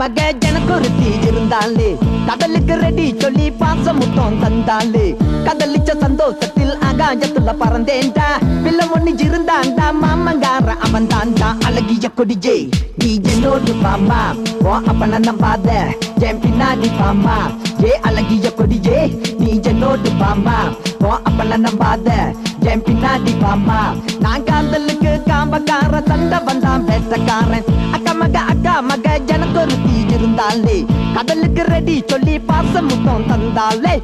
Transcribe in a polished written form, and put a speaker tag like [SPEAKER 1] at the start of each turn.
[SPEAKER 1] மக எனக்கு ஒரு தீ இருந்தாலே கடலுக்கு ரெடி சொல்லி பாச முத்தம் தந்தாலே கதலிச்ச சந்தோஷத்தில் ஆகாயத்துல பறந்தேன்டா பிள்ளை ஒண்ணு இருந்தாண்டா மாமங்கார அவன் தாண்டா அழகிய கொடிஜே நீ என்னோடு பாமா ஓ அப்பன நம்பாத என் பின்னாடி பாமா ஏ அழகிய கொடிஜே நீ என்னோடு பாமா ஓ அப்பன நம்பாத என் பின்னாடி பாமா நான் காதலுக்கு காம்பக்கார சண்டை வந்தான் வேட்டக்காரன் அக்கா மக எனக்கு ஒரு தீ இருந்தாலே கடலுக்கு ரெடி சொல்லி பாச முத்தம் தந்தாலே